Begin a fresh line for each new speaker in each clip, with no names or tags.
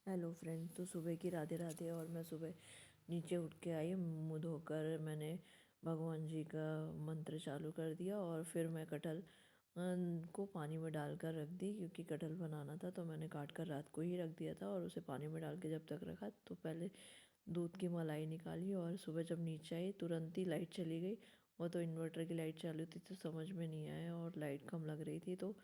Hello friends. तो सुबह की राधे राधे। और मैं सुबह नीचे उठ के आई, मुँह धोकर मैंने भगवान जी का मंत्र चालू कर दिया और फिर मैं कटहल को पानी में डालकर रख दी, क्योंकि कटहल बनाना था तो मैंने काट कर रात को ही रख दिया था। और उसे पानी में डाल के जब तक रखा तो पहले दूध की मलाई निकाली और सुबह जब नीचे आई तुरंत ही लाइट चली गई। वो तो इन्वर्टर की लाइट चालू थी तो समझ में नहीं आया और लाइट कम लग रही थी, तो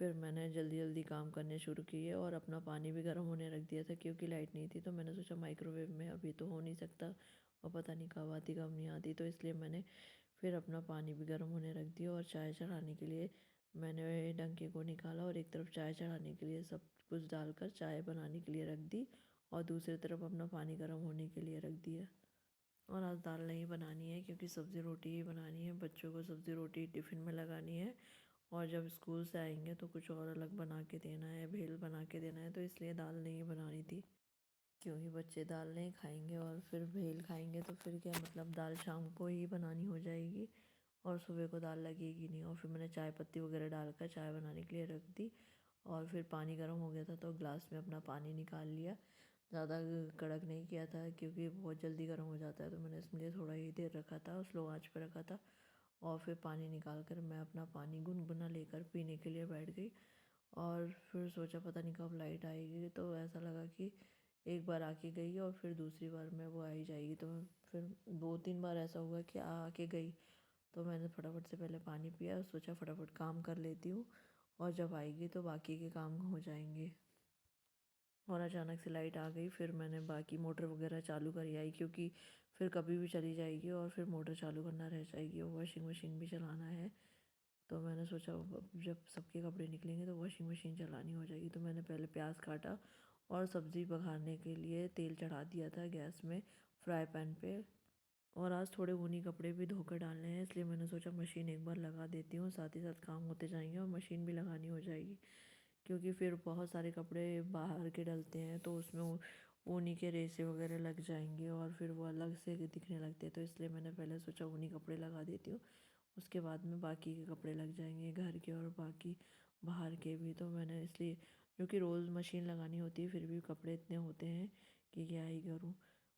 फिर मैंने जल्दी जल्दी काम करने शुरू किए और अपना पानी भी गर्म होने रख दिया था, क्योंकि लाइट नहीं थी। तो मैंने सोचा माइक्रोवेव में अभी तो हो नहीं सकता और पता नहीं कब आती कब नहीं आती, तो इसलिए मैंने फिर अपना पानी भी गर्म होने रख दिया। और चाय चढ़ाने के लिए मैंने डंके को निकाला और एक तरफ चाय चढ़ाने के लिए सब कुछ डालकर चाय बनाने के लिए रख दी और दूसरी तरफ अपना पानी गर्म होने के लिए रख दिया। और आज दाल नहीं बनानी है, क्योंकि सब्ज़ी रोटी ही बनानी है। बच्चों को सब्ज़ी रोटी टिफ़िन में लगानी है और जब स्कूल से आएंगे तो कुछ और अलग बना के देना है, भेल बना के देना है, तो इसलिए दाल नहीं बनानी थी। क्योंकि बच्चे दाल नहीं खाएंगे और फिर भेल खाएंगे तो फिर क्या मतलब, दाल शाम को ही बनानी हो जाएगी और सुबह को दाल लगेगी नहीं। और फिर मैंने चाय पत्ती वगैरह डालकर चाय बनाने के लिए रख दी और फिर पानी गर्म हो गया था तो ग्लास में अपना पानी निकाल लिया। ज़्यादा कड़क नहीं किया था क्योंकि बहुत जल्दी गर्म हो जाता है, तो मैंने इसलिए थोड़ा ही देर रखा था, स्लो आंच पर रखा था। और फिर पानी निकाल कर मैं अपना पानी गुनगुना लेकर पीने के लिए बैठ गई। और फिर सोचा पता नहीं कब लाइट आएगी, तो ऐसा लगा कि एक बार आके गई और फिर दूसरी बार में वो आ ही जाएगी। तो फिर 2-3 बार ऐसा हुआ कि आके गई, तो मैंने फटाफट से पहले पानी पिया और सोचा फटाफट काम कर लेती हूँ और जब आएगी तो बाकी के काम हो जाएंगे। और अचानक से लाइट आ गई, फिर मैंने बाकी मोटर वगैरह चालू करी आई, क्योंकि फिर कभी भी चली जाएगी और फिर मोटर चालू करना रह जाएगी और वॉशिंग मशीन भी चलाना है। तो मैंने सोचा अब जब सबके कपड़े निकलेंगे तो वॉशिंग मशीन चलानी हो जाएगी। तो मैंने पहले प्याज काटा और सब्ज़ी पकाने के लिए तेल चढ़ा दिया था गैस में, फ्राई पैन पे। और आज थोड़े ऊनी कपड़े भी धोकर डालने हैं, इसलिए मैंने सोचा मशीन एक बार लगा देती हूँ, साथ ही साथ काम होते जाएंगे और मशीन भी लगानी हो जाएगी। क्योंकि फिर बहुत सारे कपड़े बाहर के डलते हैं तो उसमें ऊनी के रेसे वगैरह लग जाएंगे और फिर वो अलग से दिखने लगते हैं, तो इसलिए मैंने पहले सोचा ऊनी कपड़े लगा देती हूँ, उसके बाद में बाकी के कपड़े लग जाएंगे घर के और बाकी बाहर के भी। तो मैंने इसलिए, क्योंकि रोज़ मशीन लगानी होती है, फिर भी कपड़े इतने होते हैं कि क्या ही करूँ।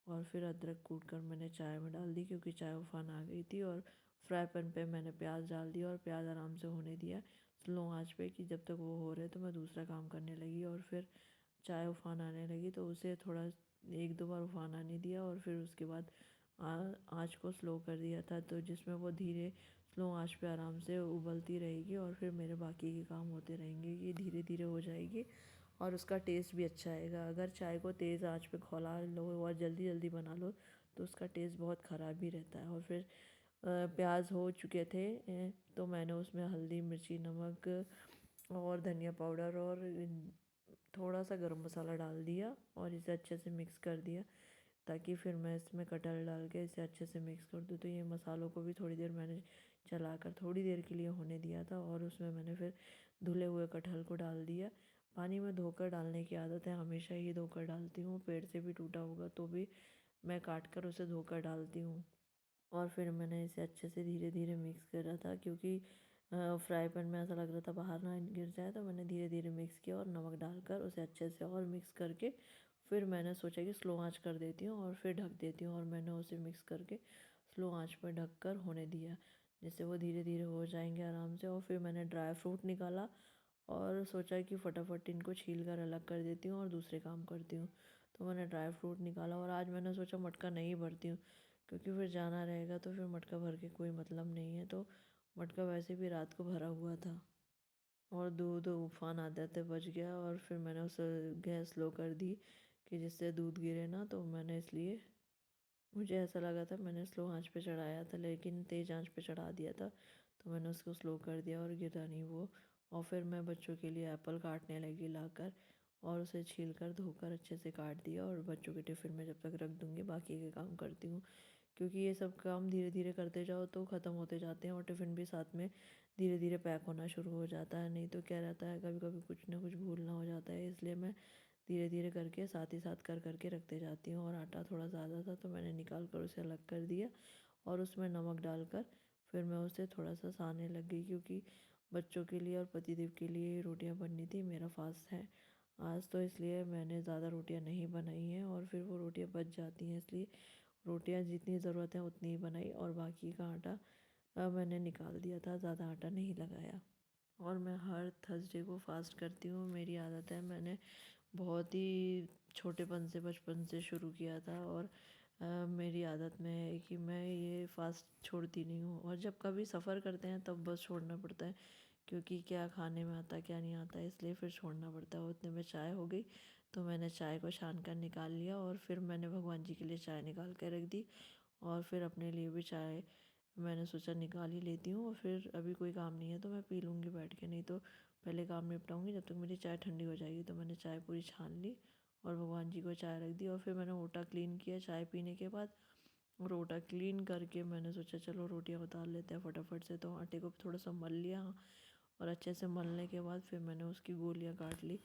और फिर अदरक कूट कर मैंने चाय में डाल दी, क्योंकि चाय उफान आ गई थी। और फ्राई पैन पे मैंने प्याज डाल दिया और प्याज आराम से होने दिया स्लो आंच पे, कि जब तक वो हो रहे तो मैं दूसरा काम करने लगी। और फिर चाय उफान आने लगी तो उसे थोड़ा 1-2 बार उफान आने दिया और फिर उसके बाद आँच को स्लो कर दिया था, तो जिसमें वो धीरे स्लो आंच पे आराम से उबलती रहेगी और फिर मेरे बाकी के काम होते रहेंगे। ये धीरे धीरे हो जाएगी और उसका टेस्ट भी अच्छा आएगा। अगर चाय को तेज़ आंच पे खौला लो और जल्दी जल्दी बना लो तो उसका टेस्ट बहुत ख़राब भी रहता है। और फिर प्याज हो चुके थे, तो मैंने उसमें हल्दी मिर्ची नमक और धनिया पाउडर और थोड़ा सा गरम मसाला डाल दिया और इसे अच्छे से मिक्स कर दिया, ताकि फिर मैं इसमें कटहल डाल के इसे अच्छे से मिक्स कर दूँ। तो ये मसालों को भी थोड़ी देर मैंने चलाकर थोड़ी देर के लिए होने दिया था और उसमें मैंने फिर धुले हुए कटहल को डाल दिया। पानी में धोकर डालने की आदत है, हमेशा ही धोकर डालती हूँ, पेड़ से भी टूटा होगा तो भी मैं काट कर उसे धोकर डालती हूँ। और फिर मैंने इसे अच्छे से धीरे धीरे मिक्स करा था, क्योंकि फ्राई पैन में ऐसा लग रहा था बाहर ना गिर जाए, तो मैंने धीरे धीरे मिक्स किया और नमक डालकर उसे अच्छे से और मिक्स करके फिर मैंने सोचा कि स्लो आंच कर देती हूँ और फिर ढक देती हूँ। और मैंने उसे मिक्स करके स्लो आंच पर ढक कर होने दिया, जिससे वो धीरे धीरे हो जाएंगे आराम से। और फिर मैंने ड्राई फ्रूट निकाला और सोचा कि फटाफट इनको छील कर अलग कर देती हूँ और दूसरे काम करती हूँ। तो मैंने ड्राई फ्रूट निकाला और आज मैंने सोचा मटका नहीं भरती हूँ, क्योंकि फिर जाना रहेगा तो फिर मटका भर के कोई मतलब नहीं है। तो मटका वैसे भी रात को भरा हुआ था और दूध उफान आते आते बच गया और फिर मैंने उसे गैस स्लो कर दी कि जिससे दूध गिरे ना, तो मैंने इसलिए, मुझे ऐसा लगा था मैंने स्लो आंच पे चढ़ाया था लेकिन तेज़ आंच पे चढ़ा दिया था, तो मैंने उसको स्लो कर दिया और गिरा नहीं वो। और फिर मैं बच्चों के लिए एप्पल काटने लगी लाकर और उसे छील कर धोकर अच्छे से काट दिया और बच्चों के टिफ़िन में जब तक रख दूँगी बाकी के काम करती हूँ। क्योंकि ये सब काम धीरे धीरे करते जाओ तो ख़त्म होते जाते हैं और टिफ़िन भी साथ में धीरे धीरे पैक होना शुरू हो जाता है। नहीं तो क्या रहता है, कभी कभी कुछ ना कुछ भूलना हो जाता है, इसलिए मैं धीरे धीरे करके साथ ही साथ कर करके रखते जाती हूँ। और आटा थोड़ा ज़्यादा था तो मैंने निकाल कर उसे अलग कर दिया और उसमें नमक डालकर फिर मैं उसे थोड़ा सा सानने लग गई, क्योंकि बच्चों के लिए और पतिदेव के लिए रोटियां बननी थी, मेरा फास्ट है आज तो इसलिए मैंने ज़्यादा रोटियां नहीं बनाई हैं और फिर वो रोटियां बच जाती हैं, इसलिए रोटियां जितनी ज़रूरत है उतनी ही बनाई और बाकी का आटा मैंने निकाल दिया था, ज़्यादा आटा नहीं लगाया। और मैं हर थर्सडे को फास्ट करती हूँ, मेरी आदत है। मैंने बहुत ही छोटेपन से, बचपन से शुरू किया था और मेरी आदत में है कि मैं ये फास्ट छोड़ती नहीं हूँ। और जब कभी सफ़र करते हैं तब बस छोड़ना पड़ता है, क्योंकि क्या खाने में आता है क्या नहीं आता है, इसलिए फिर छोड़ना पड़ता है। उतने में चाय हो गई, तो मैंने चाय को छान कर निकाल लिया और फिर मैंने भगवान जी के लिए चाय निकाल कर रख दी और फिर अपने लिए भी चाय मैंने सोचा निकाल ही लेती हूँ। और फिर अभी कोई काम नहीं है तो मैं पी लूँगी बैठ के, नहीं तो पहले काम निपटाऊँगी, जब तक मेरी चाय ठंडी हो जाएगी। तो मैंने चाय पूरी छान ली और भगवान जी को चाय रख दी और फिर मैंने ओटा क्लीन किया चाय पीने के बाद। और ओटा क्लीन करके मैंने सोचा चलो रोटियां उतार लेते हैं फटाफट से, तो आटे को थोड़ा सा मल लिया और अच्छे से मलने के बाद फिर मैंने उसकी गोलियां काट ली,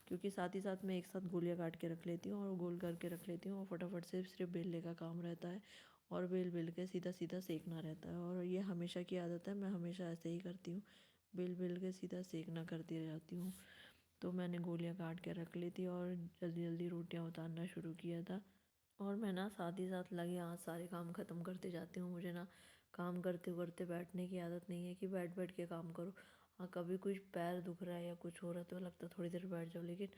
क्योंकि साथ ही साथ मैं एक साथ गोलियां काट के रख लेती हूँ और गोल करके रख लेती हूँ और फटाफट से सिर्फ बेलने का काम रहता है और बेल बेल के सीधा सीधा सेकना रहता है। और ये हमेशा की आदत है, मैं हमेशा ऐसे ही करती हूँ, बेल बेल के सीधा सेकना करती रह जाती हूँ। तो मैंने गोलियां काट के रख ली थी और जल्दी जल्दी रोटियां उतारना शुरू किया था। और मैं ना साथ ही साथ लगे हाथ सारे काम ख़त्म करते जाती हूँ। मुझे ना काम करते करते बैठने की आदत नहीं है कि बैठ बैठ के काम करो। हाँ, कभी कुछ पैर दुख रहा है या कुछ हो रहा है तो लगता है थोड़ी देर बैठ जाओ, लेकिन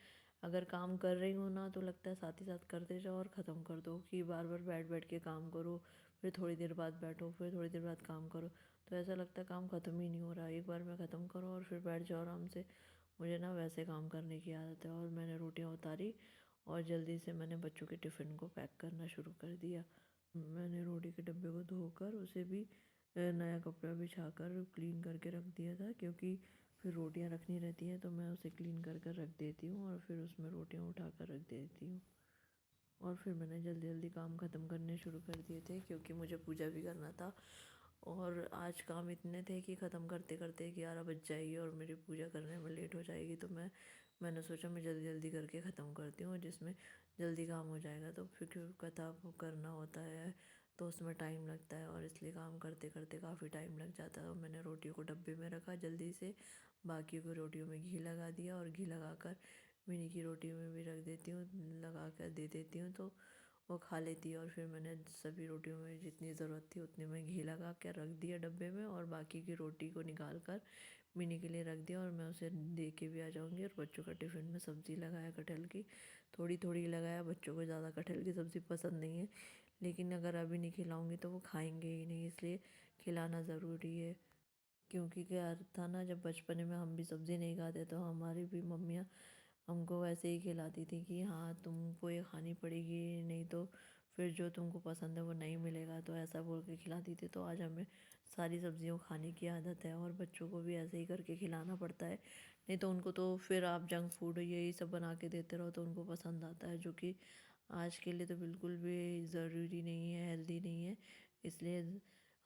अगर काम कर रही हूँ ना तो लगता है साथ ही साथ करते जाओ और ख़त्म कर दो, कि बार बार बैठ बैठ के काम करो, फिर थोड़ी देर बाद बैठो, फिर थोड़ी देर बाद काम करो। तो ऐसा लगता है काम ख़त्म ही नहीं हो रहा, एक बार में ख़त्म करो और फिर बैठ जाओ आराम से। मुझे ना वैसे काम करने की आदत है। और मैंने रोटियां उतारी और जल्दी से मैंने बच्चों के टिफ़िन को पैक करना शुरू कर दिया। मैंने रोटी के डब्बे को धोकर उसे भी नया कपड़ा बिछाकर क्लीन करके रख दिया था, क्योंकि फिर रोटियां रखनी रहती हैं तो मैं उसे क्लीन कर कर रख देती हूँ और फिर उसमें रोटियां उठा कर रख देती हूँ। और फिर मैंने जल्दी जल्दी काम ख़त्म करने शुरू कर दिए थे, क्योंकि मुझे पूजा भी करना था। और आज काम इतने थे कि ख़त्म करते करते 11 बज जाएगी और मेरी पूजा करने में लेट हो जाएगी। तो मैंने सोचा मैं जल्दी जल्दी करके ख़त्म करती हूँ, जिसमें जल्दी काम हो जाएगा। तो फिर क्योंकि कथा करना होता है तो उसमें टाइम लगता है और इसलिए काम करते करते काफ़ी टाइम लग जाता है। और मैंने रोटियों को डब्बे में रखा जल्दी से, बाकी को रोटियों में घी लगा दिया और घी लगाकर मिनी की रोटी में भी रख देती हूँ, लगा कर दे देती हूँ तो वो खा लेती है। और फिर मैंने सभी रोटियों में जितनी ज़रूरत थी उतने में घी लगा के रख दिया डब्बे में और बाकी की रोटी को निकाल कर मिनी के लिए रख दिया। और मैं उसे दे के भी आ जाऊँगी। और बच्चों का टिफ़िन में सब्ज़ी लगाया कटहल की, थोड़ी थोड़ी लगाया, बच्चों को ज़्यादा कटहल की सब्ज़ी पसंद नहीं है, लेकिन अगर अभी नहीं खिलाऊँगी तो वो खाएंगे ही नहीं, इसलिए खिलाना ज़रूरी है। क्योंकि क्या था ना, जब बचपन में हम भी सब्ज़ी नहीं खाते तो हमारी भी मम्मियाँ हमको ऐसे ही खिलाती थी कि हाँ तुमको ये खानी पड़ेगी, नहीं तो फिर जो तुमको पसंद है वो नहीं मिलेगा, तो ऐसा बोल के खिलाती थी। तो आज हमें सारी सब्जियों खाने की आदत है और बच्चों को भी ऐसे ही करके खिलाना पड़ता है, नहीं तो उनको तो फिर आप जंक फूड यही सब बना के देते रहो तो उनको पसंद आता है, जो कि आज के लिए तो बिल्कुल भी ज़रूरी नहीं है, हेल्दी नहीं है। इसलिए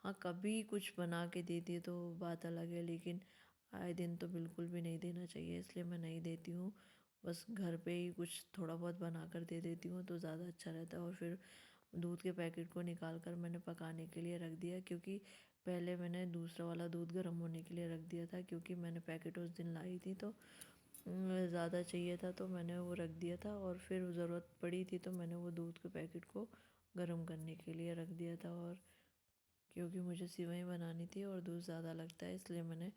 हाँ, कभी कुछ बना के दे दिए तो बात अलग है, लेकिन आए दिन तो बिल्कुल भी नहीं देना चाहिए, इसलिए मैं नहीं देती हूँ। बस घर पे ही कुछ थोड़ा बहुत बना कर दे देती हूँ तो ज़्यादा अच्छा रहता है। और फिर दूध के पैकेट को निकाल कर मैंने पकाने के लिए रख दिया, क्योंकि पहले मैंने दूसरा वाला दूध गर्म होने के लिए रख दिया था, क्योंकि मैंने पैकेट उस दिन लाई थी तो ज़्यादा चाहिए था तो मैंने वो रख दिया था। और फिर ज़रूरत पड़ी थी तो मैंने वो दूध के पैकेट को गर्म करने के लिए रख दिया था। और क्योंकि मुझे सेवई बनानी थी और दूध ज़्यादा लगता है, इसलिए मैंने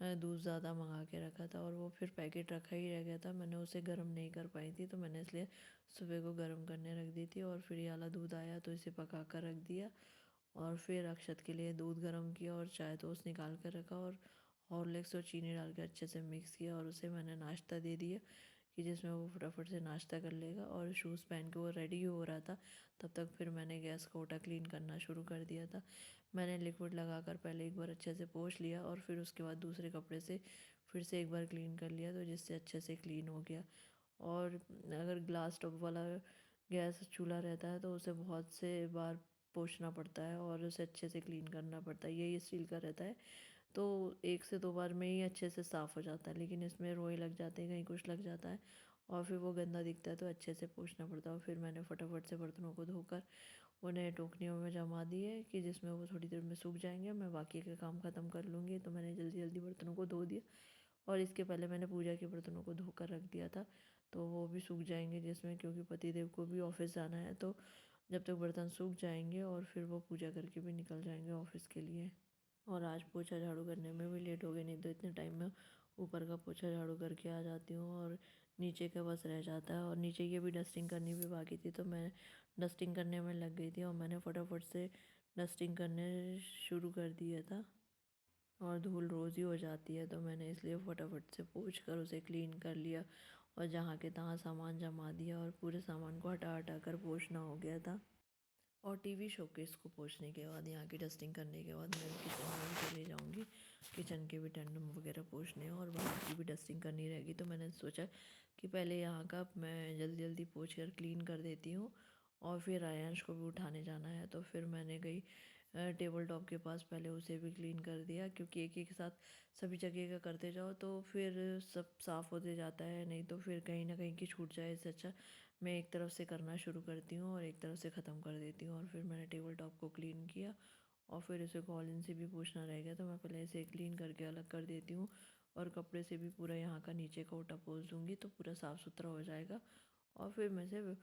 दूध ज़्यादा मंगा के रखा था और वो फिर पैकेट रखा ही रह गया था, मैंने उसे गर्म नहीं कर पाई थी, तो मैंने इसलिए सुबह को गर्म करने रख दी थी। और फिर ये वाला दूध आया तो इसे पका कर रख दिया और फिर अक्षत के लिए दूध गर्म किया और चाय टोस्ट निकाल कर रखा और हॉर्लिक्स और चीनी डाल के अच्छे से मिक्स किया और उसे मैंने नाश्ता दे दिया, कि जिसमें वो फटाफट से नाश्ता कर लेगा। और शूज़ पहन के वो रेडी हो रहा था, तब तक फिर मैंने गैस का ओटा क्लीन करना शुरू कर दिया था। मैंने लिक्विड लगाकर पहले एक बार अच्छे से पोंछ लिया और फिर उसके बाद दूसरे कपड़े से फिर से एक बार क्लीन कर लिया, तो जिससे अच्छे से क्लीन हो गया। और अगर ग्लास टॉप वाला गैस चूल्हा रहता है तो उसे बहुत से बार पोंछना पड़ता है और उसे अच्छे से क्लीन करना पड़ता है। यही स्टील का रहता है तो 1 से 2 बार में ही अच्छे से साफ़ हो जाता है, लेकिन इसमें रोए लग जाते हैं, कहीं कुछ लग जाता है और फिर वो गंदा दिखता है, तो अच्छे से पोंछना पड़ता है। और फिर मैंने फटाफट से बर्तनों को धोकर उन्हें टोकरियों में जमा दिए, कि जिसमें वो थोड़ी देर में सूख जाएंगे, मैं बाकी का काम ख़त्म कर लूँगी। तो मैंने जल्दी जल्दी बर्तनों को धो दिया और इसके पहले मैंने पूजा के बर्तनों को धोकर रख दिया था, तो वो भी सूख जाएंगे जिसमें, क्योंकि पतिदेव को भी ऑफिस जाना है। तो जब तक बर्तन सूख जाएंगे और फिर वो पूजा करके भी निकल जाएंगे ऑफिस के लिए। और आज पोछा झाड़ू करने में भी लेट हो गए, नहीं तो इतने टाइम में ऊपर का पोछा झाड़ू करके आ जाती हूँ और नीचे का बस रह जाता है। और नीचे की भी डस्टिंग करनी भी बाकी थी, तो मैं डस्टिंग करने में लग गई थी और मैंने फटाफट से डस्टिंग करने शुरू कर दिया था। और धूल रोज़ ही हो जाती है, तो मैंने इसलिए फटाफट से पोंछ कर उसे क्लीन कर लिया और जहाँ के तहाँ सामान जमा दिया और पूरे सामान को हटा हटा कर पोंछना हो गया था। और टीवी शोकेस को पोंछने के बाद, यहाँ की डस्टिंग करने के बाद, मैं किचन में भी चली जाऊँगी। किचन के भी टेंडम वगैरह पोंछने हैं और बाहर की भी डस्टिंग करनी रहेगी। तो मैंने सोचा कि पहले यहाँ का मैं जल्दी जल्दी पोंछ कर क्लीन कर देती हूँ और फिर आयांश को भी उठाने जाना है। तो फिर मैंने गई टेबल टॉप के पास, पहले उसे भी क्लीन कर दिया, क्योंकि एक एक साथ सभी जगह का करते जाओ तो फिर सब साफ़ होते जाता है, नहीं तो फिर कहीं ना कहीं की छूट जाए। इससे अच्छा मैं एक तरफ से करना शुरू करती हूँ और एक तरफ से ख़त्म कर देती हूँ। और फिर मैंने टेबल टॉप को क्लीन किया और फिर इसे कॉलिन से भी पोंछना रह गया, तो मैं पहले इसे क्लीन करके अलग कर देती हूँ और कपड़े से भी पूरा यहाँ का नीचे का ओटा पोंछ दूँगी, तो पूरा साफ़ सुथरा हो जाएगा। और फिर मैं इसे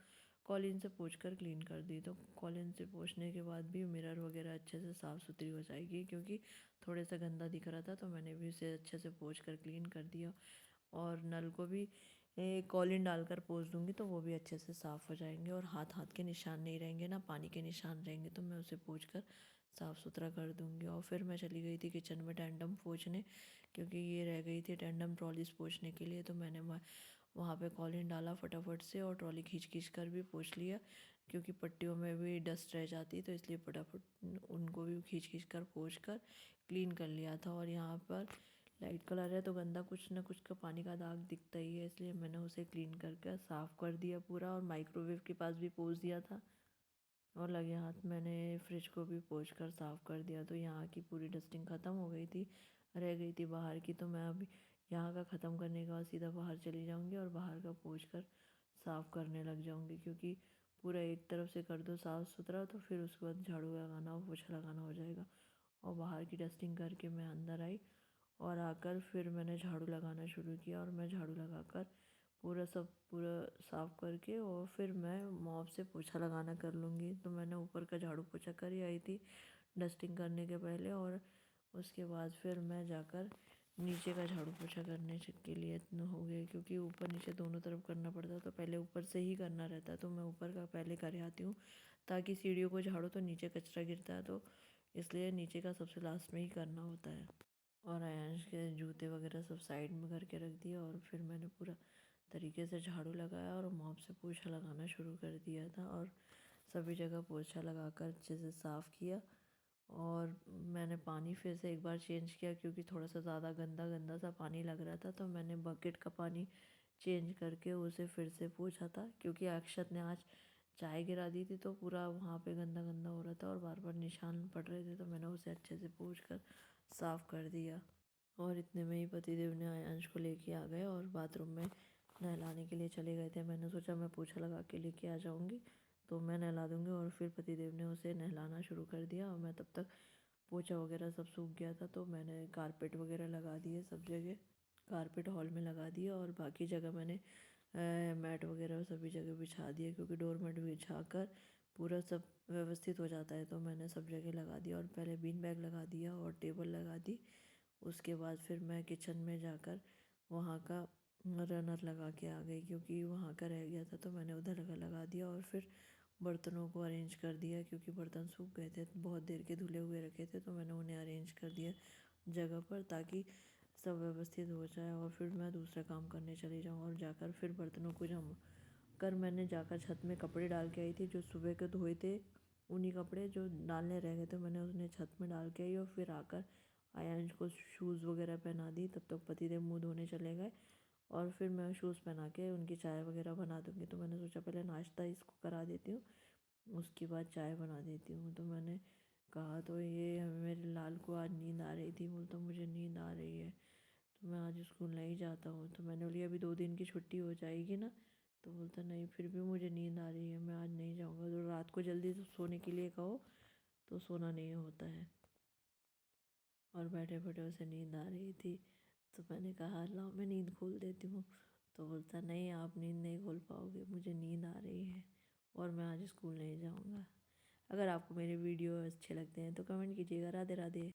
कॉलिन से पोंछ कर क्लीन कर दी। तो कॉलिन से पोंछने के बाद भी मिरर वगैरह अच्छे से साफ़ सुथरी हो जाएगी, क्योंकि थोड़ा सा गंदा दिख रहा था, तो मैंने भी उसे अच्छे से पोंछ कर क्लीन कर दिया। और नल को भी कॉलिन डालकर पोंछ दूँगी, तो वो भी अच्छे से साफ़ हो जाएंगे और हाथ हाथ के निशान नहीं रहेंगे, ना पानी के निशान रहेंगे। तो मैं उसे पोंछ कर साफ़ सुथरा कर दूँगी। और फिर मैं चली गई थी किचन में टेंडम पोंछने, क्योंकि ये रह गई थी टेंडम ट्रॉलीज पोंछने के लिए। तो मैंने वहाँ पे कॉलिन डाला फटाफट से और ट्रॉली खींच खींच कर भी पोंछ लिया, क्योंकि पट्टियों में भी डस्ट रह जाती, तो इसलिए फटाफट उनको भी खींच खींच कर पोंछ कर क्लीन कर लिया था। और यहाँ पर लाइट कलर है तो गंदा कुछ ना कुछ का पानी का दाग दिखता ही है, इसलिए मैंने उसे क्लीन करके साफ़ कर दिया पूरा और माइक्रोवेव के पास भी पोंछ दिया था। और लगे हाथ मैंने फ्रिज को भी पोंछ कर साफ़ कर दिया। तो यहाँ की पूरी डस्टिंग ख़त्म हो गई थी, रह गई थी बाहर की। तो मैं अभी यहाँ का ख़त्म करने के बाद सीधा बाहर चली जाऊँगी और बाहर का पोंछ कर साफ़ करने लग जाऊँगी, क्योंकि पूरा एक तरफ से कर दो साफ़ सुथरा तो फिर उसके बाद झाड़ू लगाना और पोछा लगाना हो जाएगा। और बाहर की डस्टिंग करके मैं अंदर आई और आकर फिर मैंने झाड़ू लगाना शुरू किया। और मैं झाड़ू लगाकर पूरा साफ़ करके और फिर मैं मॉप से पोछा लगाना कर लूँगी। तो मैंने ऊपर का झाड़ू पोछा कर ही आई थी डस्टिंग करने के पहले, और उसके बाद फिर मैं जाकर नीचे का झाड़ू पोछा करने के लिए इतना हो गया, क्योंकि ऊपर नीचे दोनों तरफ करना पड़ता, तो पहले ऊपर से ही करना रहता है। तो मैं ऊपर का पहले कर आती हूँ, ताकि सीढ़ियों को झाड़ो तो नीचे कचरा गिरता है, तो इसलिए नीचे का सबसे लास्ट में ही करना होता है। और आयांश के जूते वगैरह सब साइड में करके रख दिया और फिर मैंने पूरा तरीके से झाड़ू लगाया और मॉप से पोछा लगाना शुरू कर दिया था। और सभी जगह पोछा लगाकर अच्छे से साफ़ किया। और मैंने पानी फिर से एक बार चेंज किया, क्योंकि थोड़ा सा ज़्यादा गंदा गंदा सा पानी लग रहा था। तो मैंने बकेट का पानी चेंज करके उसे फिर से पोंछा था, क्योंकि अक्षत ने आज चाय गिरा दी थी, तो पूरा वहाँ पे गंदा गंदा हो रहा था और बार बार निशान पड़ रहे थे। तो मैंने उसे अच्छे से पोंछ कर साफ़ कर दिया। और इतने में ही पतिदेव ने आयांश को लेके आ गए और बाथरूम में नहलाने के लिए चले गए थे। मैंने सोचा मैं पोछा लगा के लेके आ जाऊँगी, तो मैं नहला दूँगी। और फिर पतिदेव ने उसे नहलाना शुरू कर दिया और मैं तब तक पोछा वगैरह सब सूख गया था, तो मैंने कारपेट वगैरह लगा दिए सब जगह। कारपेट हॉल में लगा दिया और बाकी जगह मैंने मैट वगैरह सभी जगह बिछा दिया, क्योंकि डोर मैट बिछा कर पूरा सब व्यवस्थित हो जाता है। तो मैंने सब जगह लगा दिया और पहले बीन बैग लगा दिया और टेबल लगा दी। उसके बाद फिर मैं किचन में जाकर वहाँ का रनर लगा के आ गई, क्योंकि वहाँ का रह गया था, तो मैंने उधर लगा दिया। और फिर बर्तनों को अरेंज कर दिया, क्योंकि बर्तन सूख गए थे, बहुत देर के धुले हुए रखे थे, तो मैंने उन्हें अरेंज कर दिया जगह पर, ताकि सब व्यवस्थित हो जाए और फिर मैं दूसरा काम करने चली जाऊँ। और जाकर फिर बर्तनों को जमा कर मैंने जाकर छत में कपड़े डाल के आई थी, जो सुबह के धोए थे। उन्हीं कपड़े जो डालने रह गए थे मैंने उन्हें छत में डाल के आई और फिर आकर आयांश को शूज़ वगैरह पहना दी। तब तक पतिदेव मुँह धोने चले गए और फिर मैं शूज़ पहना के उनकी चाय वगैरह बना दूँगी। तो मैंने सोचा पहले नाश्ता इसको करा देती हूँ, उसके बाद चाय बना देती हूँ। तो मैंने कहा, तो ये मेरे लाल को आज नींद आ रही थी, बोलता मुझे नींद आ रही है, तो मैं आज स्कूल नहीं जाता हूँ। तो मैंने बोली अभी 2 दिन की छुट्टी हो जाएगी ना, तो बोलता नहीं फिर भी मुझे नींद आ रही है, मैं आज नहीं जाऊँगा। तो रात को जल्दी से सोने के लिए कहो तो सोना नहीं होता है। और बैठे बैठे उसे नींद आ रही थी, तो मैंने कहा लाओ मैं नींद खोल देती हूँ। तो बोलता नहीं आप नींद नहीं खोल पाओगे, मुझे नींद आ रही है और मैं आज स्कूल नहीं जाऊँगा। अगर आपको मेरे वीडियो अच्छे लगते हैं तो कमेंट कीजिएगा। राधे राधे।